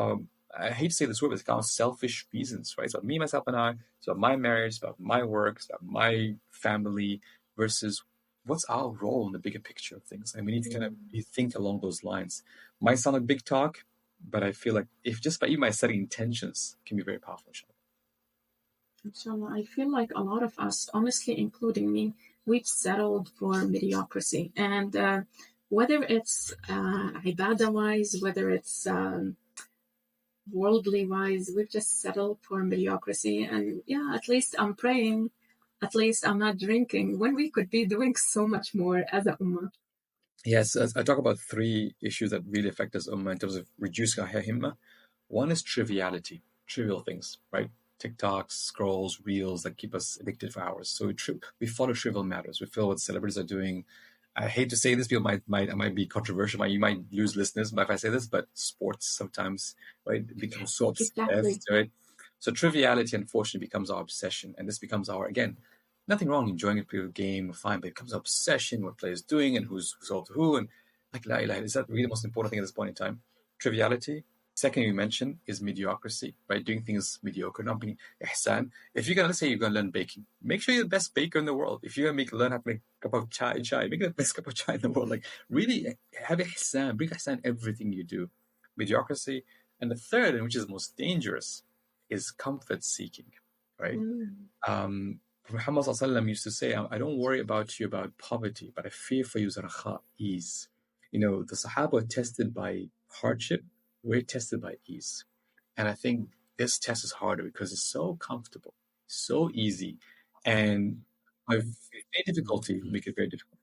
I hate to say this word, but it's kind of selfish reasons, right? It's about me, myself, and I. It's about my marriage, it's about my work, it's about my family versus what's our role in the bigger picture of things. And we need to kind of think along those lines. Might sound like big talk, but I feel like if just by even my setting intentions can be very powerful. Inshallah, I feel like a lot of us, honestly, including me, we've settled for mediocrity. And whether it's ibadah-wise, whether it's worldly-wise, we've just settled for mediocrity. And yeah, at least I'm praying. At least I'm not drinking, when we could be doing so much more as a ummah. Yes, I talk about 3 issues that really affect us ummah in terms of reducing our himma. One is triviality, trivial things, right? TikToks, scrolls, reels that keep us addicted for hours. So we follow trivial matters. We follow what celebrities are doing. I hate to say this, people might be controversial. You might lose listeners if I say this, but sports sometimes, right, become so obsessed, Exactly. right? So triviality, unfortunately, becomes our obsession. And this becomes our, again, nothing wrong enjoying a period of game, fine, but it becomes an obsession, what players doing and who's sold to who. And like, la ilaha, is that really the most important thing at this point in time? Triviality. Second, you mentioned is mediocrity, right? Doing things mediocre, not being ihsan. If you're gonna, let's say you're gonna learn baking, make sure you're the best baker in the world. If you're gonna learn how to make a cup of chai, make the best cup of chai in the world. Like really have ihsan, bring ihsan everything you do. Mediocrity. And the third, and which is the most dangerous, is comfort seeking, right? Muhammad Sallallahu used to say, I don't worry about you about poverty, but I fear for you zarakha, ease. You know, the Sahaba were tested by hardship, we're tested by ease. And I think this test is harder because it's so comfortable, so easy, and by difficulty make it very difficult.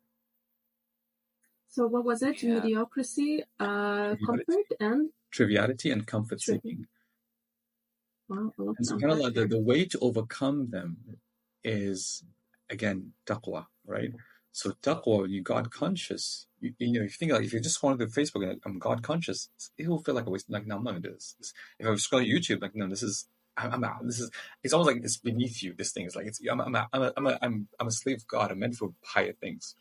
So what was it? Yeah. Mediocrity, comfort, and triviality and comfort seeking. Wow, I love And that. subhanAllah, the way to overcome them is, again, taqwa, right? So taqwa, you God conscious. You know, if you think like if you just scroll through Facebook and I'm God conscious, it will feel like a waste. Like, no, I'm not gonna do this. If I scroll YouTube, like, no, this is I'm out. This is. It's almost like it's beneath you. This thing is like it's. I'm a slave of God. I'm meant for higher things.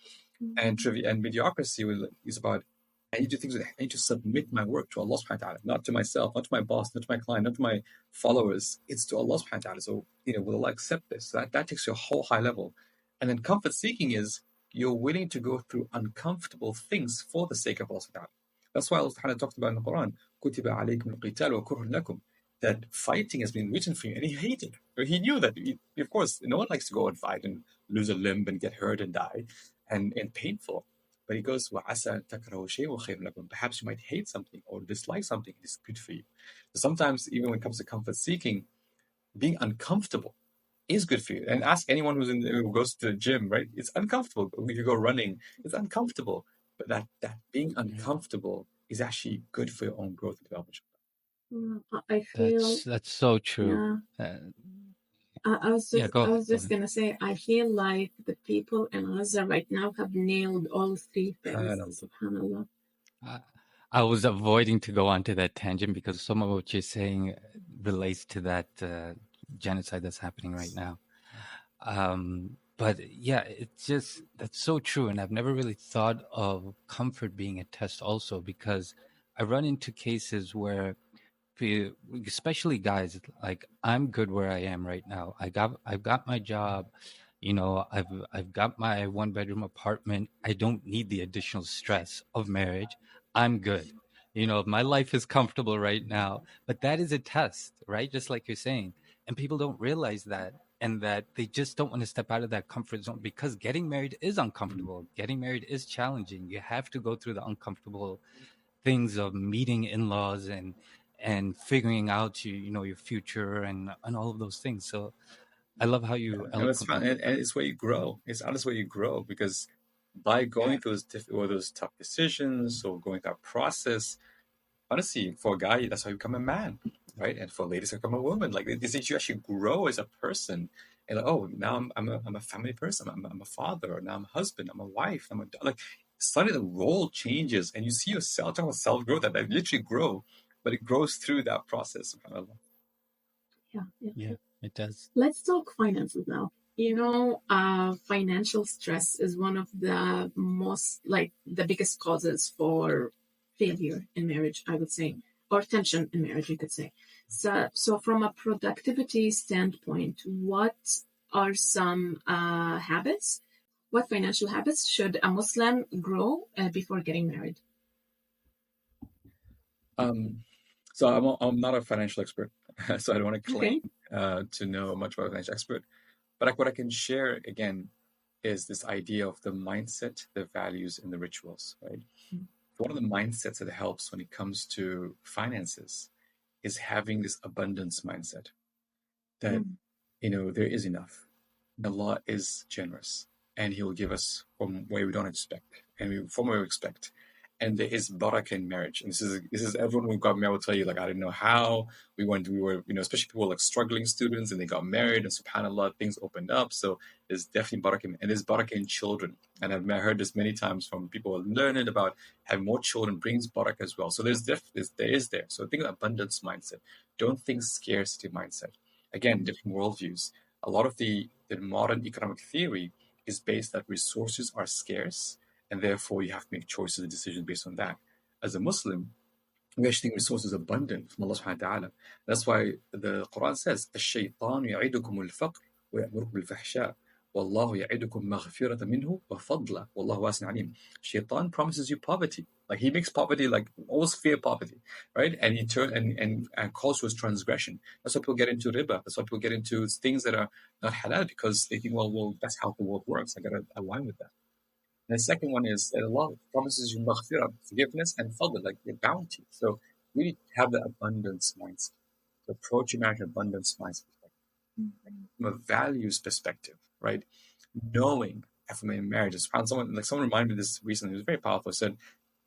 And trivia and mediocrity is about. I need to do things. I need to submit my work to Allah Subhanahu wa Taala, not to myself, not to my boss, not to my client, not to my followers. It's to Allah Subhanahu wa Taala. So will Allah accept this? That takes you a whole high level. And then comfort seeking is you're willing to go through uncomfortable things for the sake of Allah Subhanahu wa Taala. That's why Allah Subhanahu wa Taala talked about in the Quran, "Kutiba alaykum al-qital wa kurhun lakum," that fighting has been written for you, and he hated. He knew that. Of course, no one likes to go and fight and lose a limb and get hurt and die, and painful. But he goes, وَعَسَى تَكْرَهُ شَيْءٌ وَخَيْرٌ لَكُمْ. Perhaps you might hate something or dislike something. It's good for you. So sometimes, even when it comes to comfort seeking, being uncomfortable is good for you. And ask anyone who goes to the gym, right? It's uncomfortable. If you go running, it's uncomfortable. But that being uncomfortable is actually good for your own growth and development. I feel that's so true. Yeah. I was just gonna say, I feel like the people in Gaza right now have nailed all three things. SubhanAllah. I was avoiding to go onto that tangent because some of what you're saying relates to that genocide that's happening right now. But yeah, that's so true. And I've never really thought of comfort being a test also, because I run into cases where, especially guys, like I'm good where I am right now. I've got my job, I've got my 1-bedroom apartment. I don't need the additional stress of marriage. I'm good. My life is comfortable right now, but that is a test, right? Just like you're saying. And people don't realize that, and that they just don't want to step out of that comfort zone, because getting married is uncomfortable. Getting married is challenging. You have to go through the uncomfortable things of meeting in-laws and figuring out your future and all of those things. So I love how you and it's where you grow. It's honestly where you grow, because by going through those tough decisions or going through that process, honestly, for a guy, that's how you become a man, right? And for ladies, you become a woman. Like this is you actually grow as a person. And like, oh, now I'm a family person. I'm a father. Or now I'm a husband. I'm a wife. I'm a like. Suddenly the role changes, and you see yourself. Talking about self growth, that literally grow, but it grows through that process. Yeah, it does. Let's talk finances now. Financial stress is one of the the biggest causes for failure in marriage, I would say, or tension in marriage, you could say. So from a productivity standpoint, what are some habits? What financial habits should a Muslim grow before getting married? So I'm not a financial expert, so I don't want to claim to know much about a financial expert. But what I can share again is this idea of the mindset, the values, and the rituals. Right. One of the mindsets that helps when it comes to finances is having this abundance mindset. That there is enough. Allah is generous, and He will give us from where we don't expect, and from where we expect. And there is barakah in marriage. And this is everyone who got married will tell you, like, I didn't know how. We were, especially people like struggling students, and they got married, and subhanAllah, things opened up. So there's definitely barakah, and there's barakah in children. And I've heard this many times from people who learn it about having more children brings barakah as well. So there is there. So think of abundance mindset. Don't think scarcity mindset. Again, different worldviews. A lot of the modern economic theory is based that resources are scarce, and therefore you have to make choices and decisions based on that. As a Muslim, we actually think resources abundant from Allah subhanahu wa ta'ala. That's why the Quran says, الشيطان يعيدكم الفقر ويأمركم بالفحشاء والله يعيدكم مغفرة منه وفضلا والله واسع عليم. Shaitan promises you poverty. Like he makes poverty like almost fear poverty, right? And he and calls to his transgression. That's why people get into riba. That's why people get into things that are not halal because they think, well, that's how the world works. I gotta align with that. And the second one is that Allah promises you maghfirah, forgiveness, and fadl, like the bounty. So we need to have the abundance mindset, to approach your marriage abundance mindset. From a values perspective, right? Knowing after my marriage, someone reminded me this recently. It was very powerful. It said,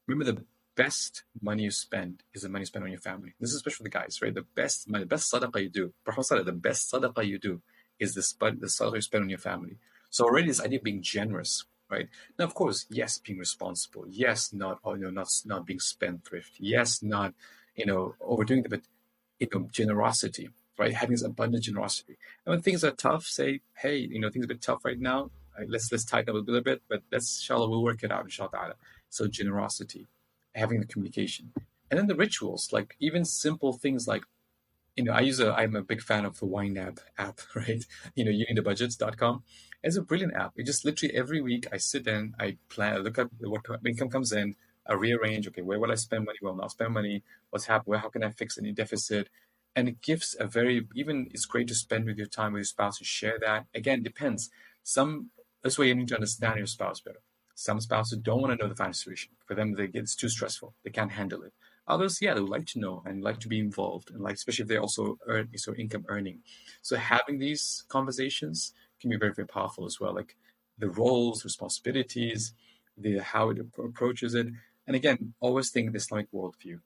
remember the best money you spend is the money you spend on your family. This is especially for the guys, right? The best money, the best sadaqah you do, the best sadaqah you do is the sadaqah you spend on your family. So already this idea of being generous, right? Now, of course, yes, being responsible. Yes, not being spendthrift. Yes, not overdoing it, but generosity, right? Having this abundant generosity. And when things are tough, say, hey, things are a bit tough right now. Let's tighten up a little bit, but inshallah, we'll work it out, inshallah. So generosity, having the communication, and then the rituals, like even simple things like, I'm a big fan of the YNAB app, right? YouneedAbudget.com. It's a brilliant app. It just literally every week I sit in, I plan, I look at what income comes in, I rearrange, okay, where will I spend money? Where will I not spend money? What's happening? How can I fix any deficit? And it gives it's great to spend with your time with your spouse and share that. Again, depends. That's why you need to understand your spouse better. Some spouses don't want to know the financial situation. For them, it's too stressful. They can't handle it. Others, they would like to know and like to be involved, and especially if they also earn income earning. So having these conversations can be very, very powerful as well. Like the roles, responsibilities, how it approaches it, and again, always think the Islamic worldview.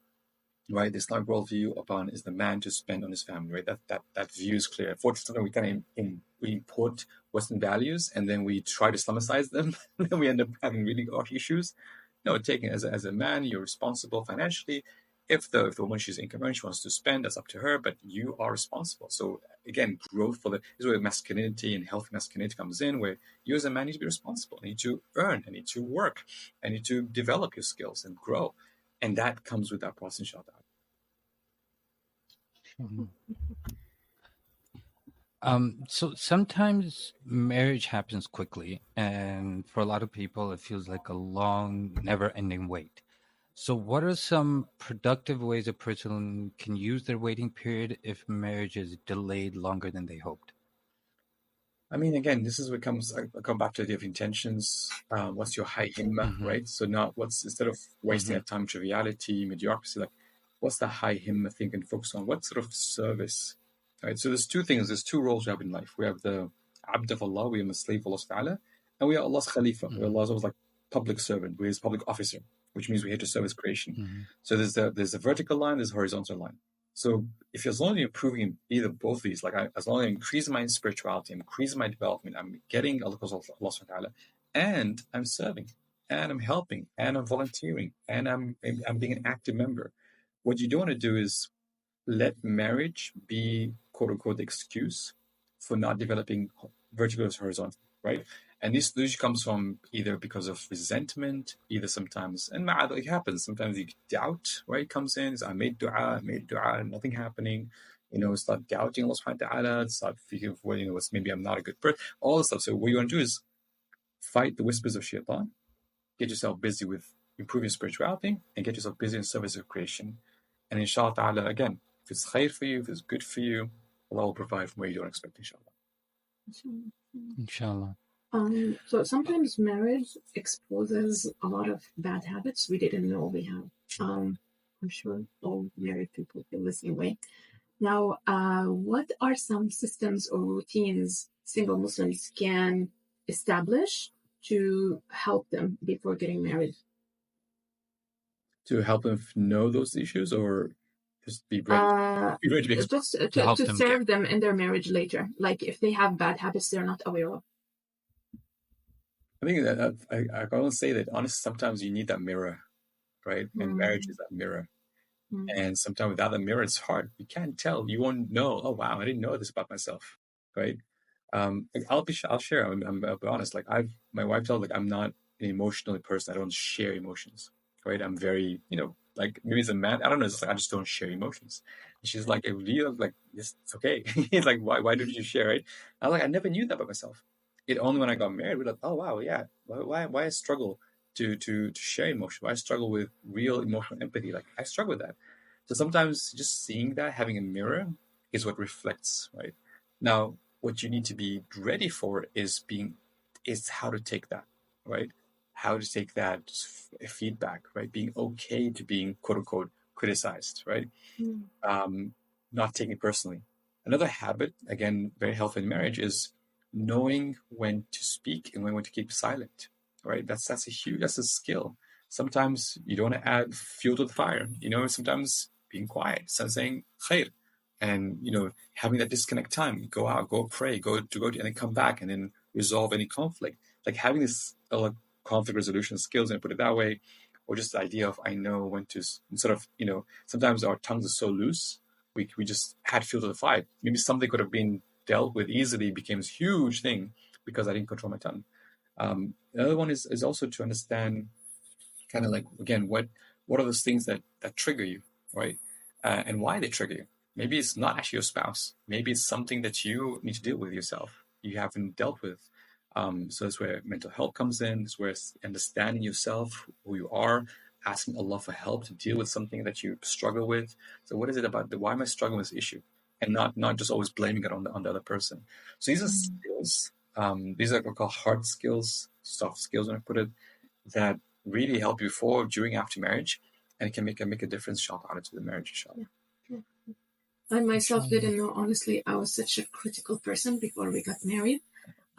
Right, the Islamic worldview upon is the man to spend on his family. Right, that view is clear. Unfortunately, we kind of we import Western values and then we try to Islamicize them, and then we end up having really harsh issues. No, taking as a man, you're responsible financially. If the woman, she's income earning, she wants to spend, that's up to her, but you are responsible. So again, growth this is where masculinity and healthy masculinity comes in, where you as a man need to be responsible, need to earn, and need to work, and need to develop your skills and grow. And that comes with that process, inshallah. So sometimes marriage happens quickly, and for a lot of people, it feels like a long, never-ending wait. So, what are some productive ways a person can use their waiting period if marriage is delayed longer than they hoped? I mean, again, this is what I come back to the intentions. What's your high himma, right? So instead of wasting our time, triviality, mediocrity, like what's the high himma thing and focus on? What sort of service, right? So there's two things, there's two roles we have in life. We have the abd of Allah, we are the slave of Allah Ta'ala, and we are Allah's khalifa. We are Allah's always like public servant, we're his public officer, which means we're here to serve his creation. So there's a vertical line, there's a horizontal line. So as long as you're improving either both of these, as long as I increase my spirituality, I'm increasing my development, I'm getting Allah subhanahu wa ta'ala, and I'm serving, and I'm helping, and I'm volunteering, and I'm being an active member. What you don't want to do is let marriage be quote unquote the excuse for not developing vertical or horizontal, right? And this usually comes from either because of resentment, either sometimes, and it happens, sometimes you doubt, right? Comes in, I made dua, nothing happening. Start doubting Allah subhanahu wa ta'ala, start thinking of, maybe I'm not a good person, all this stuff. So what you want to do is fight the whispers of shaitan, get yourself busy with improving spirituality, and get yourself busy in service of creation. And inshallah ta'ala, again, if it's khair for you, if it's good for you, Allah will provide from where you don't expect, inshallah. Inshallah. So sometimes marriage exposes a lot of bad habits we didn't know we have. I'm sure all married people feel the same way. Now, what are some systems or routines single Muslims can establish to help them before getting married? To help them know those issues, or just be ready, to be exposed? Just to serve them in their marriage later. Like if they have bad habits they're not aware of. I think that I can only say that honestly, sometimes you need that mirror, right? And marriage is that mirror. And sometimes without a mirror, it's hard. You can't tell. You won't know. Oh wow, I didn't know this about myself, right? I'll share. I'll be honest. Like my wife tells like I'm not an emotional person. I don't share emotions, right? I'm very, like maybe as a man, I don't know. It's just like I just don't share emotions. And she's like, really? Like, yes, it's okay. It's like, why don't you share, right? I was like, I never knew that about myself. It only when I got married, we're like, oh wow, yeah. Why I struggle to share emotion? Why I struggle with real emotional empathy? Like I struggle with that. So sometimes just seeing that, having a mirror, is what reflects, right? Now, what you need to be ready for is how to take that, right? How to take that feedback, right? Being okay to being quote unquote criticized, right? Not taking it personally. Another habit, again, very healthy in marriage, is knowing when to speak and when to keep silent, right? That's a skill. Sometimes you don't want to add fuel to the fire. Sometimes being quiet, saying khair, and having that disconnect time, go out, go pray, and then come back and then resolve any conflict. Like having this conflict resolution skills, and put it that way, or just the idea of I know when to sort of sometimes our tongues are so loose, we just had fuel to the fire. Maybe something could have been dealt with easily, became this huge thing because I didn't control my tongue. The other one is also to understand kind of like, again, what are those things that trigger you, right? And why they trigger you. Maybe it's not actually your spouse. Maybe it's something that you need to deal with yourself, you haven't dealt with. So that's where mental health comes in. It's where understanding yourself, who you are, asking Allah for help to deal with something that you struggle with. So what is it about why am I struggling with this issue? And not just always blaming it on the other person. So these are skills. These are called hard skills, soft skills, when I put it, that really help you before, during, after marriage, and it can make a difference shot out into the marriage shot. Yeah. I myself didn't know, honestly, I was such a critical person before we got married.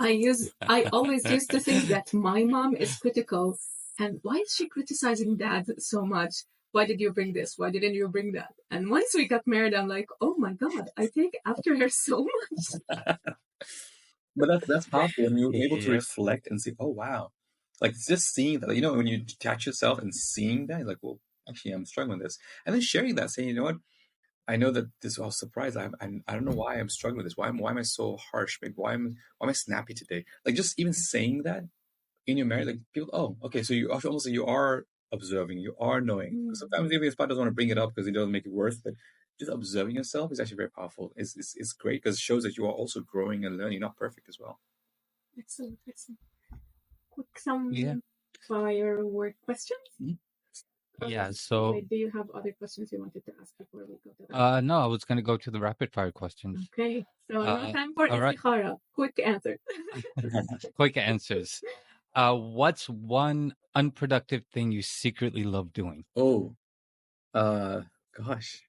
I always used to think that my mom is critical, and why is she criticizing dad so much? Why did you bring this? Why didn't you bring that? And once we got married, I'm like, oh my God, I take after her so much. But that's powerful when you're able to reflect and say, oh wow, like just seeing that, when you detach yourself and seeing that, like, well, actually, I'm struggling with this, and then sharing that, saying, you know what, I know that this was a surprise. I don't know why I'm struggling with this. Why am I so harsh? Maybe why am I snappy today? Like just even saying that in your marriage, like people, oh, okay, so you almost you are observing, you are knowing. Sometimes even your spouse doesn't want to bring it up because it doesn't make it worse, but just observing yourself is actually very powerful. It's great because it shows that you are also growing and learning, not perfect as well. Excellent. Quick firework questions. Yeah. So, do you have other questions you wanted to ask before we go to that? no, I was going to go to the rapid fire questions. Okay. So no time for istikhara. Quick answer. Quick answers. What's one unproductive thing you secretly love doing? Oh, gosh.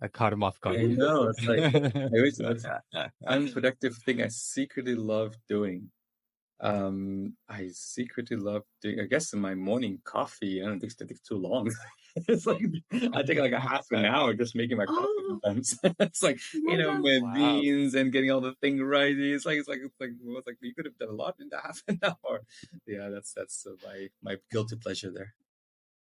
I caught him off guard. I know. It's like unproductive thing I secretly love doing. I secretly love doing, I guess, in my morning coffee. I don't think it takes too long. It's like I take like a half an hour just making my coffee sometimes. It's like with beans and getting all the thing right. It's like you could have done a lot in half an hour. Yeah, that's my guilty pleasure there.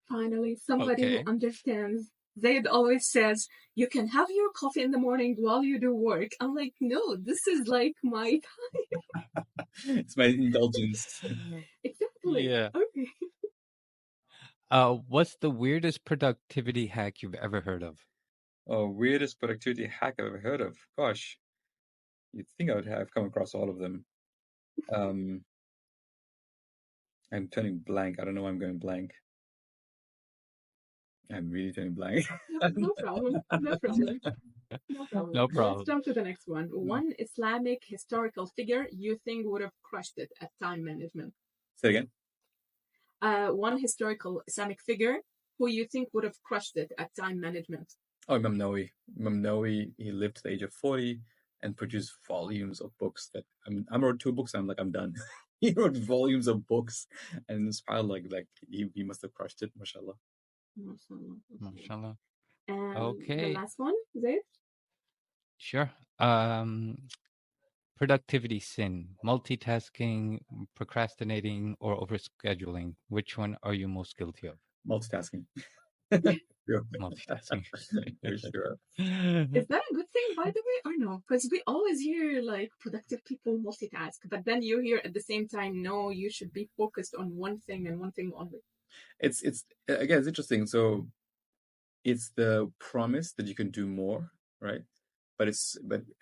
Finally, somebody who understands. Zaid always says, you can have your coffee in the morning while you do work. I'm like, no, this is like my time. It's my indulgence. Exactly. Yeah. Okay. What's the weirdest productivity hack you've ever heard of? Oh, weirdest productivity hack I've ever heard of. Gosh, you'd think I would have come across all of them. I'm turning blank. I don't know why I'm going blank. I'm really turning blank. No problem. No problem. No problem. Let's jump to the next one. One Islamic historical figure you think would have crushed it at time management. Say again. One historical Islamic figure who you think would have crushed it at time management. Oh, Imam Nawawi. Imam Nawawi, he lived to the age of 40 and produced volumes of books that I wrote 2 books and I'm like, I'm done. He wrote volumes of books and inspired like he must have crushed it, mashallah. Mashallah. And okay. The last one, Zaid? Sure. Productivity sin, multitasking, procrastinating, or overscheduling. Which one are you most guilty of? Multitasking. Sure. Multitasking. For sure. Is that a good thing, by the way, or no? Because we always hear like productive people multitask, but then you hear at the same time, no, you should be focused on one thing and one thing only. It's again, it's interesting. So it's the promise that you can do more, right? But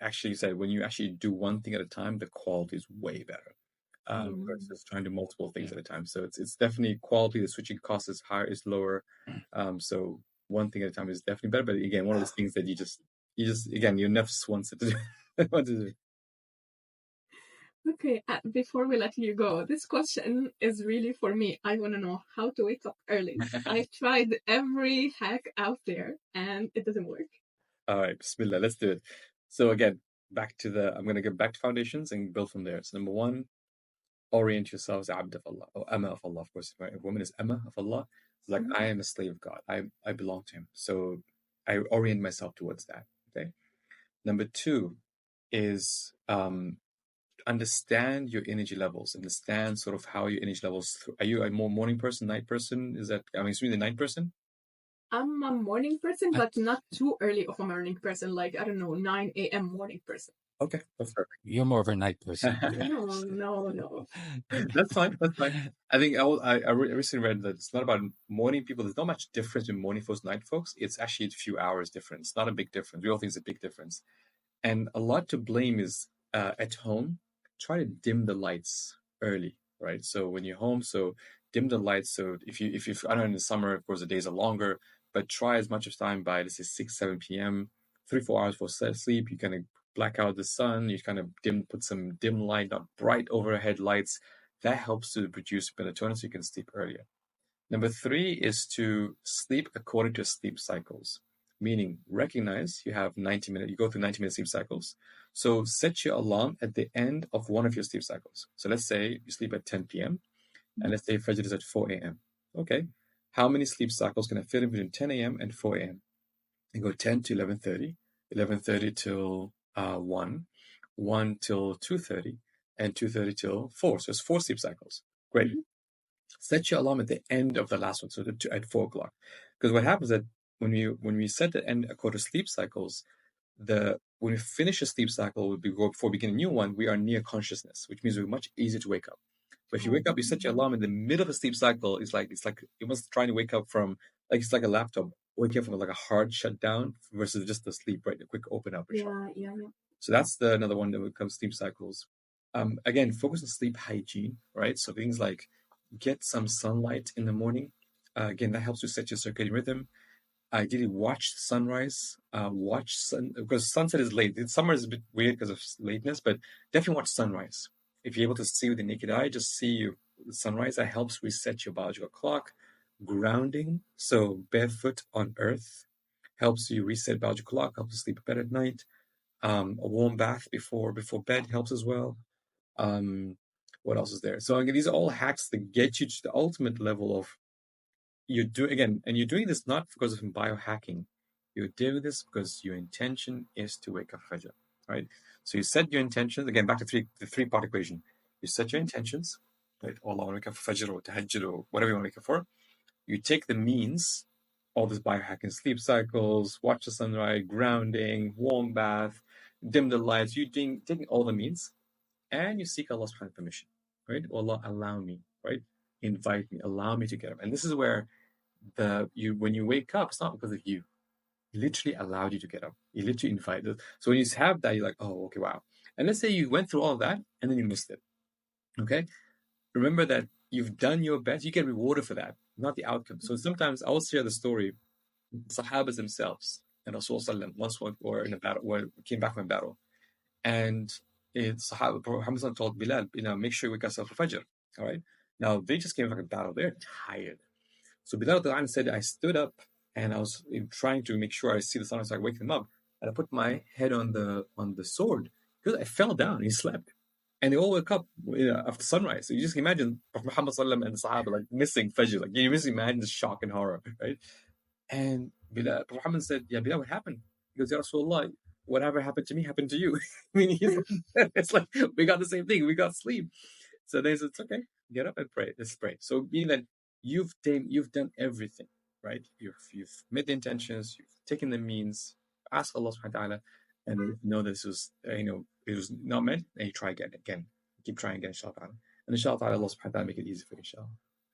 actually, you said when you actually do one thing at a time, the quality is way better versus trying to do multiple things at a time. So it's definitely quality. The switching cost is higher, is lower. So one thing at a time is definitely better. But again, one of those things that you just again, your nafs wants it to do. wants to do. Okay, before we let you go, this question is really for me. I want to know how to wake up early. I've tried every hack out there and it doesn't work. All right, Bismillah, let's do it. So again, I'm going to get back to foundations and build from there. So number one, orient yourselves abd of Allah, or Amma of Allah, of course. If a woman is Amma of Allah, it's like I am a slave of God. I belong to Him. So I orient myself towards that. Okay. Number two is understand your energy levels. Understand sort of how your energy levels. Are you a more morning person, night person? Is that assuming the night person? I'm a morning person, but not too early of a morning person. Like, I don't know, 9 a.m. morning person. Okay, that's perfect. You're more of a night person. No. That's fine. That's fine. I think I recently read that it's not about morning people. There's not much difference in morning folks, night folks. It's actually a few hours difference. It's not a big difference. We all think it's a big difference. And a lot to blame is at home. Try to dim the lights early, right? So when you're home, so dim the lights. So if you I don't know, in the summer, of course, the days are longer, but try as much of time by, let's say, 6, 7 p.m., 3-4 hours for sleep. You kind of black out the sun. You kind of put some dim light, not bright overhead lights. That helps to produce melatonin so you can sleep earlier. Number 3 is to sleep according to sleep cycles, meaning recognize you have 90-minute, you go through 90-minute sleep cycles. So set your alarm at the end of one of your sleep cycles. So let's say you sleep at 10 p.m. and let's say Fajr is at 4 a.m. Okay. How many sleep cycles can I fit in between 10 a.m. and 4 a.m.? You go 10 to 11:30, 11:30 till 1, 1 till 2:30, and 2:30 till 4. So it's 4 sleep cycles. Great. Set your alarm at the end of the last one, so at 4 o'clock. Because what happens is that when we set the end according to sleep cycles, when we finish a sleep cycle, before beginning a new one, we are near consciousness, which means we're much easier to wake up. But if you wake up, you set your alarm in the middle of a sleep cycle, it's like it was trying to wake up from, like it's like a laptop waking up from like a hard shutdown versus just the sleep, right? A quick open up. Yeah. So that's another one that would come sleep cycles. Again, focus on sleep hygiene, right? So things like get some sunlight in the morning. Again, that helps to set your circadian rhythm. Ideally, watch sunrise. Because sunset is late. Summer is a bit weird because of lateness, but definitely watch sunrise. If you're able to see with the naked eye, just see the sunrise. That helps reset your biological clock. Grounding, so barefoot on earth, helps you reset biological clock, helps you sleep better at night. A warm bath before bed helps as well. What else is there? So again, these are all hacks that get you to the ultimate level of you're doing this not because of biohacking. You're doing this because your intention is to wake up Fajr, right? So you set your intentions, again, back to the three-part equation. You set your intentions, right? Oh, Allah, I want to wake up for Fajr or Tahajjud or whatever you want to wake up for. You take the means, all this biohacking, sleep cycles, watch the sunrise, grounding, warm bath, dim the lights. You're taking all the means, and you seek Allah's permission, right? Allah, allow me, right? Invite me, allow me to get up. And this is where when you wake up, it's not because of you. He literally allowed you to get up. He literally invited. So when you have that, you're like, oh, okay, wow. And let's say you went through all of that and then you missed it. Okay? Remember that you've done your best. You get rewarded for that, not the outcome. So sometimes I will share the story. Sahabas themselves and Rasulullah once were in a battle, came back from a battle. And Sahaba, Muhammad told Bilal, make sure you wake yourself for Fajr. All right? Now, they just came back from a battle. They're tired. So Bilal said, I stood up and I was trying to make sure I see the sun, so I wake them up. And I put my head on the sword because I fell down and he slept. And they all woke up after sunrise. So you just imagine Muhammad and the Sahaba like missing Fajr. Like you just imagine the shock and horror, right? And Muhammad said, yeah, Bilal, what happened? He goes, Ya Rasulullah, whatever happened to me happened to you. I mean, it's like we got the same thing. We got sleep. So they said, it's okay. Get up and pray. Let's pray. So meaning that you've done everything. right? You've made the intentions, you've taken the means, ask Allah subhanahu wa ta'ala, and know this was, it was not meant, and you try again, keep trying again, inshallah ta'ala. And inshallah ta'ala, Allah subhanahu wa ta'ala make it easy for you, inshallah.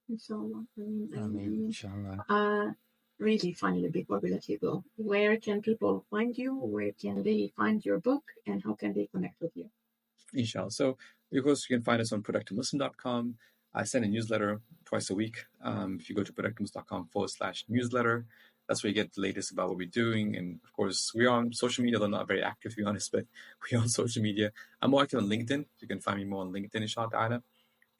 Inshallah. I mean, inshallah. Really, finally, before we let you go, where can people find you? Where can they find your book? And how can they connect with you? Inshallah. So, of course, you can find us on productivemuslim.com. I send a newsletter twice a week. If you go to productivemuslim.com/newsletter, that's where you get the latest about what we're doing. And of course, we're on social media, though not very active, to be honest, but we're on social media. I'm more active on LinkedIn. You can find me more on LinkedIn, inshallah ta'ala.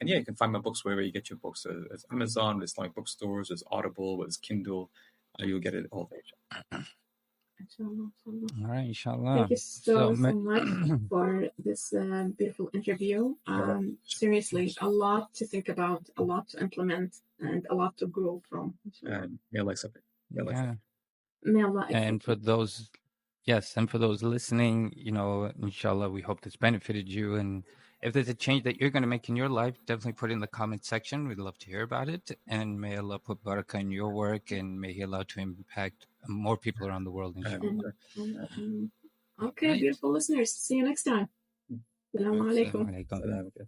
And yeah, you can find my books wherever you get your books. There's Amazon, there's Islamic bookstores, there's Audible, there's Kindle. You'll get it all there. Inshallah. All right, inshallah. Thank you so much for this beautiful interview. Seriously, a lot to think about, a lot to implement, and a lot to grow from. And may Allah accept it. May Allah accept and for those, yes, and for those listening, inshallah, we hope this benefited you. And if there's a change that you're going to make in your life, definitely put it in the comment section. We'd love to hear about it. And may Allah put barakah in your work, and may He allow to impact more people around the world, inshallah. Okay, beautiful listeners. See you next time. Assalamu alaikum. Assalamu alaikum.